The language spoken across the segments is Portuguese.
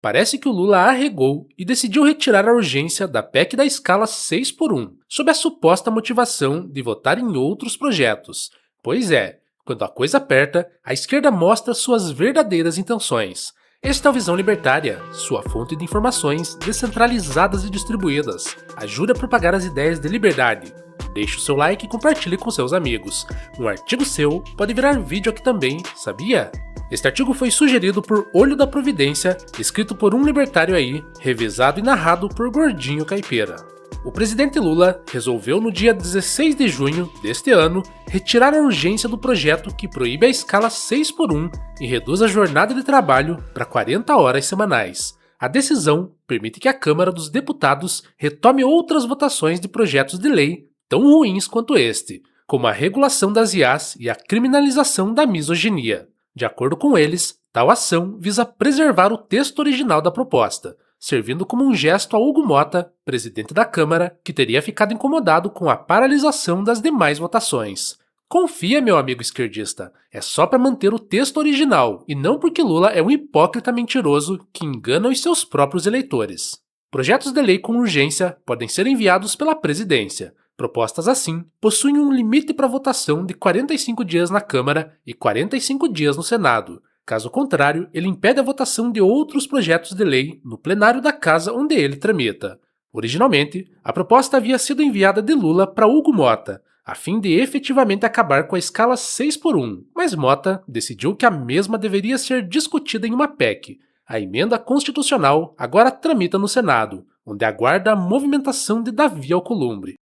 Parece que o Lula arregou e decidiu retirar a urgência da PEC da escala 6x1, sob a suposta motivação de votar em outros projetos. Pois é, quando a coisa aperta, a esquerda mostra suas verdadeiras intenções. Esta é a Visão Libertária, sua fonte de informações descentralizadas e distribuídas. Ajude a propagar as ideias de liberdade. Deixe o seu like e compartilhe com seus amigos. Um artigo seu pode virar vídeo aqui também, sabia? Este artigo foi sugerido por Olho da Providência, escrito por um libertário aí, revisado e narrado por Gordinho Caipira. O presidente Lula resolveu no dia 16 de junho deste ano retirar a urgência do projeto que proíbe a escala 6x1 e reduz a jornada de trabalho para 40 horas semanais. A decisão permite que a Câmara dos Deputados retome outras votações de projetos de lei tão ruins quanto este, como a regulação das IAs e a criminalização da misoginia. De acordo com eles, tal ação visa preservar o texto original da proposta, servindo como um gesto a Hugo Motta, presidente da Câmara, que teria ficado incomodado com a paralisação das demais votações. Confia, meu amigo esquerdista, é só para manter o texto original e não porque Lula é um hipócrita mentiroso que engana os seus próprios eleitores. Projetos de lei com urgência podem ser enviados pela presidência. Propostas assim possuem um limite para votação de 45 dias na Câmara e 45 dias no Senado. Caso contrário, ele impede a votação de outros projetos de lei no plenário da casa onde ele tramita. Originalmente, a proposta havia sido enviada de Lula para Hugo Motta, a fim de efetivamente acabar com a escala 6x1, mas Motta decidiu que a mesma deveria ser discutida em uma PEC. A emenda constitucional agora tramita no Senado, onde aguarda a movimentação de Davi Alcolumbre.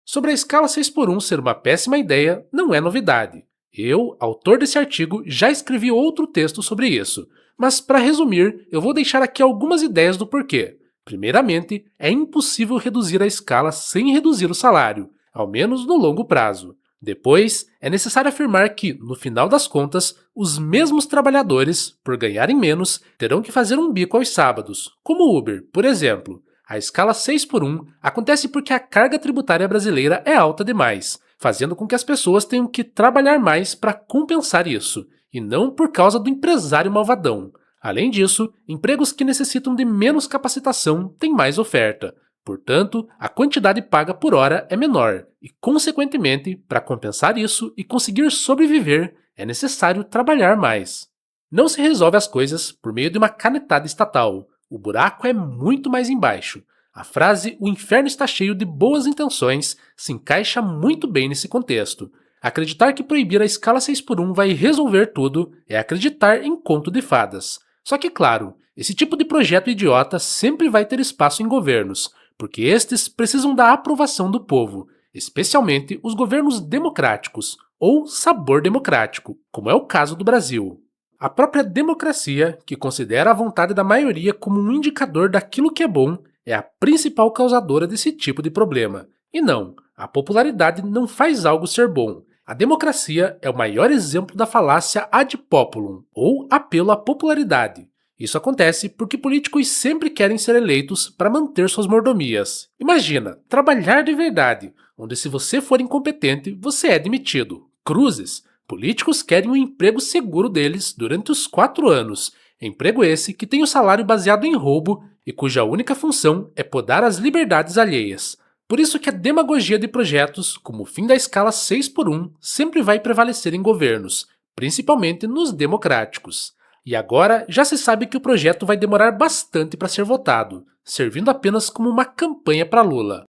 Sobre a escala 6x1 ser uma péssima ideia, não é novidade. Eu, autor desse artigo, já escrevi outro texto sobre isso, mas para resumir, eu vou deixar aqui algumas ideias do porquê. Primeiramente, é impossível reduzir a escala sem reduzir o salário, ao menos no longo prazo. Depois, é necessário afirmar que, no final das contas, os mesmos trabalhadores, por ganharem menos, terão que fazer um bico aos sábados, como o Uber, por exemplo. A escala 6x1 acontece porque a carga tributária brasileira é alta demais, fazendo com que as pessoas tenham que trabalhar mais para compensar isso, e não por causa do empresário malvadão. Além disso, empregos que necessitam de menos capacitação têm mais oferta. Portanto, a quantidade paga por hora é menor, e, consequentemente, para compensar isso e conseguir sobreviver, é necessário trabalhar mais. Não se resolve as coisas por meio de uma canetada estatal. O buraco é muito mais embaixo. A frase "o inferno está cheio de boas intenções" se encaixa muito bem nesse contexto. Acreditar que proibir a escala 6x1 vai resolver tudo é acreditar em conto de fadas. Só que, claro, esse tipo de projeto idiota sempre vai ter espaço em governos, porque estes precisam da aprovação do povo, especialmente os governos democráticos, ou sabor democrático, como é o caso do Brasil. A própria democracia, que considera a vontade da maioria como um indicador daquilo que é bom, é a principal causadora desse tipo de problema. E não, a popularidade não faz algo ser bom. A democracia é o maior exemplo da falácia ad populum, ou apelo à popularidade. Isso acontece porque políticos sempre querem ser eleitos para manter suas mordomias. Imagina, trabalhar de verdade, onde se você for incompetente, você é demitido. Cruzes. Políticos querem o emprego seguro deles durante os 4 anos. Emprego esse que tem o salário baseado em roubo e cuja única função é podar as liberdades alheias. Por isso que a demagogia de projetos, como o fim da escala 6x1, sempre vai prevalecer em governos, principalmente nos democráticos. E agora já se sabe que o projeto vai demorar bastante para ser votado, servindo apenas como uma campanha para Lula.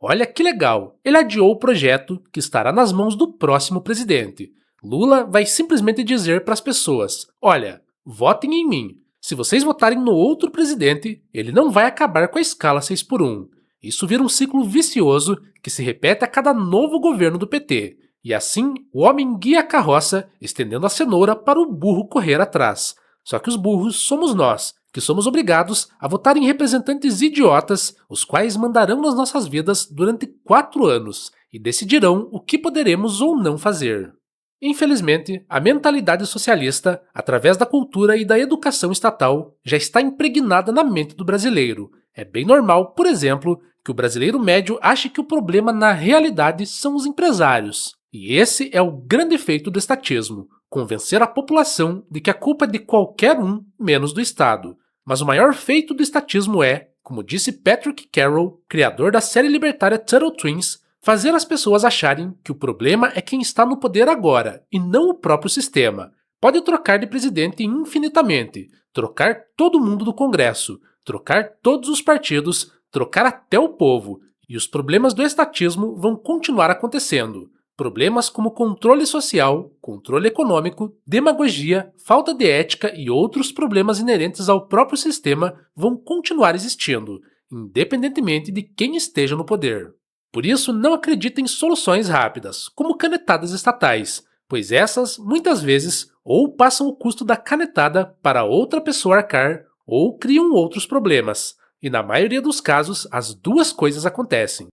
Olha que legal, ele adiou o projeto que estará nas mãos do próximo presidente. Lula vai simplesmente dizer para as pessoas: olha, votem em mim. Se vocês votarem no outro presidente, ele não vai acabar com a escala 6x1. Isso vira um ciclo vicioso que se repete a cada novo governo do PT. E assim, o homem guia a carroça, estendendo a cenoura para o burro correr atrás. Só que os burros somos nós, que somos obrigados a votar em representantes idiotas, os quais mandarão nas nossas vidas durante 4 anos e decidirão o que poderemos ou não fazer. Infelizmente, a mentalidade socialista, através da cultura e da educação estatal, já está impregnada na mente do brasileiro. É bem normal, por exemplo, que o brasileiro médio ache que o problema na realidade são os empresários. E esse é o grande efeito do estatismo. convencer a população de que a culpa é de qualquer um menos do Estado. Mas o maior feito do estatismo é, como disse Patrick Carroll, criador da série libertária Turtle Twins, fazer as pessoas acharem que o problema é quem está no poder agora e não o próprio sistema. Pode trocar de presidente infinitamente, trocar todo mundo do Congresso, trocar todos os partidos, trocar até o povo, e os problemas do estatismo vão continuar acontecendo. Problemas como controle social, controle econômico, demagogia, falta de ética e outros problemas inerentes ao próprio sistema vão continuar existindo, independentemente de quem esteja no poder. Por isso, não acredite em soluções rápidas, como canetadas estatais, pois essas, muitas vezes, ou passam o custo da canetada para outra pessoa arcar, ou criam outros problemas, e na maioria dos casos, as duas coisas acontecem.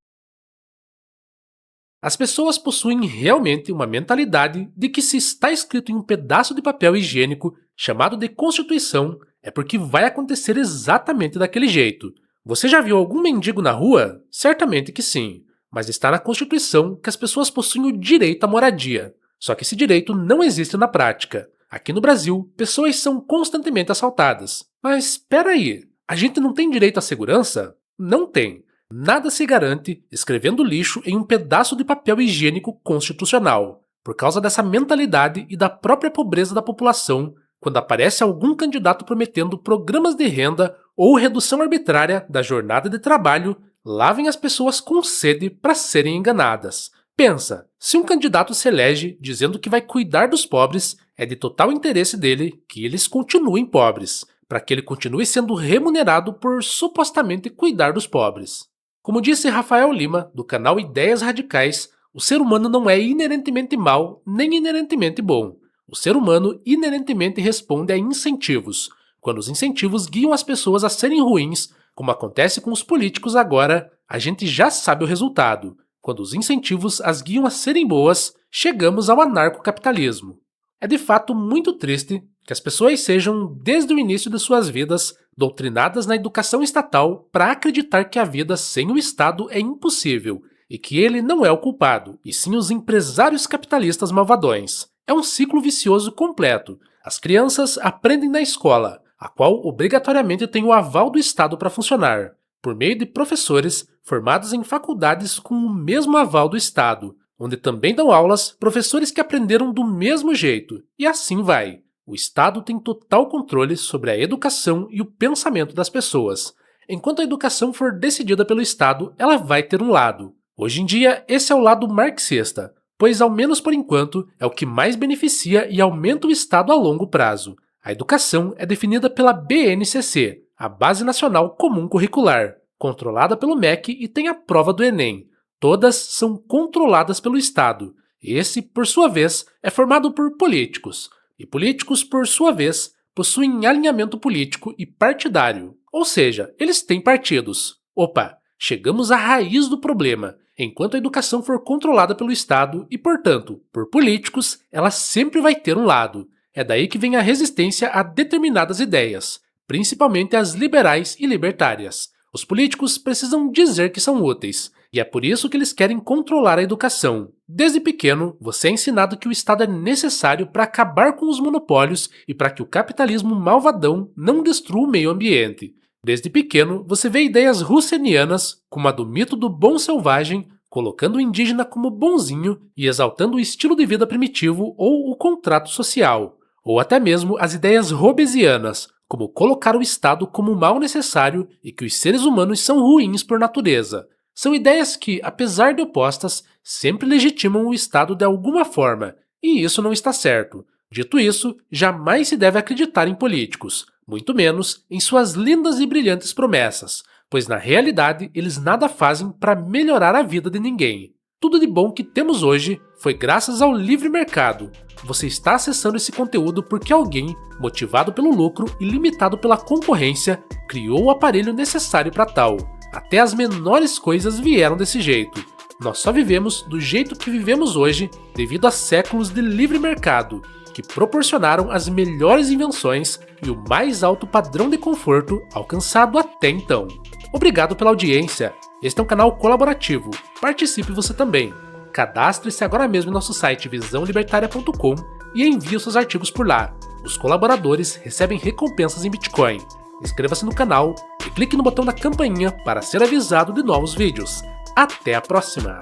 As pessoas possuem realmente uma mentalidade de que se está escrito em um pedaço de papel higiênico chamado de Constituição, é porque vai acontecer exatamente daquele jeito. Você já viu algum mendigo na rua? Certamente que sim, mas está na Constituição que as pessoas possuem o direito à moradia. Só que esse direito não existe na prática. Aqui no Brasil, pessoas são constantemente assaltadas. Mas espera aí, a gente não tem direito à segurança? Não tem. Nada se garante escrevendo lixo em um pedaço de papel higiênico constitucional. Por causa dessa mentalidade e da própria pobreza da população, quando aparece algum candidato prometendo programas de renda ou redução arbitrária da jornada de trabalho, lá vêm as pessoas com sede para serem enganadas. Pensa, se um candidato se elege dizendo que vai cuidar dos pobres, é de total interesse dele que eles continuem pobres, para que ele continue sendo remunerado por supostamente cuidar dos pobres. Como disse Rafael Lima, do canal Ideias Radicais, o ser humano não é inerentemente mau nem inerentemente bom. O ser humano inerentemente responde a incentivos. Quando os incentivos guiam as pessoas a serem ruins, como acontece com os políticos agora, a gente já sabe o resultado. Quando os incentivos as guiam a serem boas, chegamos ao anarcocapitalismo. É de fato muito triste que as pessoas sejam, desde o início de suas vidas, doutrinadas na educação estatal para acreditar que a vida sem o Estado é impossível e que ele não é o culpado, e sim os empresários capitalistas malvadões. É um ciclo vicioso completo. As crianças aprendem na escola, a qual obrigatoriamente tem o aval do Estado para funcionar, por meio de professores formados em faculdades com o mesmo aval do Estado, onde também dão aulas professores que aprenderam do mesmo jeito, e assim vai. O Estado tem total controle sobre a educação e o pensamento das pessoas. Enquanto a educação for decidida pelo Estado, ela vai ter um lado. Hoje em dia, esse é o lado marxista, pois, ao menos por enquanto, é o que mais beneficia e aumenta o Estado a longo prazo. A educação é definida pela BNCC, a Base Nacional Comum Curricular, controlada pelo MEC e tem a prova do Enem. Todas são controladas pelo Estado. Esse, por sua vez, é formado por políticos. E políticos, por sua vez, possuem alinhamento político e partidário. Ou seja, eles têm partidos. Opa, chegamos à raiz do problema. Enquanto a educação for controlada pelo Estado e, portanto, por políticos, ela sempre vai ter um lado. É daí que vem a resistência a determinadas ideias, principalmente as liberais e libertárias. Os políticos precisam dizer que são úteis, e é por isso que eles querem controlar a educação. Desde pequeno, você é ensinado que o Estado é necessário para acabar com os monopólios e para que o capitalismo malvadão não destrua o meio ambiente. Desde pequeno, você vê ideias russenianas, como a do mito do bom selvagem, colocando o indígena como bonzinho e exaltando o estilo de vida primitivo ou o contrato social. Ou até mesmo as ideias hobbesianas, como colocar o Estado como um mal necessário e que os seres humanos são ruins por natureza. São ideias que, apesar de opostas, sempre legitimam o Estado de alguma forma, e isso não está certo. Dito isso, jamais se deve acreditar em políticos, muito menos em suas lindas e brilhantes promessas, pois na realidade eles nada fazem para melhorar a vida de ninguém. Tudo de bom que temos hoje foi graças ao livre mercado. Você está acessando esse conteúdo porque alguém, motivado pelo lucro e limitado pela concorrência, criou o aparelho necessário para tal. Até as menores coisas vieram desse jeito. Nós só vivemos do jeito que vivemos hoje devido a séculos de livre mercado, que proporcionaram as melhores invenções e o mais alto padrão de conforto alcançado até então. Obrigado pela audiência. Este é um canal colaborativo. Participe você também. Cadastre-se agora mesmo em nosso site visãolibertaria.com e envie os seus artigos por lá. Os colaboradores recebem recompensas em Bitcoin. Inscreva-se no canal e clique no botão da campainha para ser avisado de novos vídeos. Até a próxima!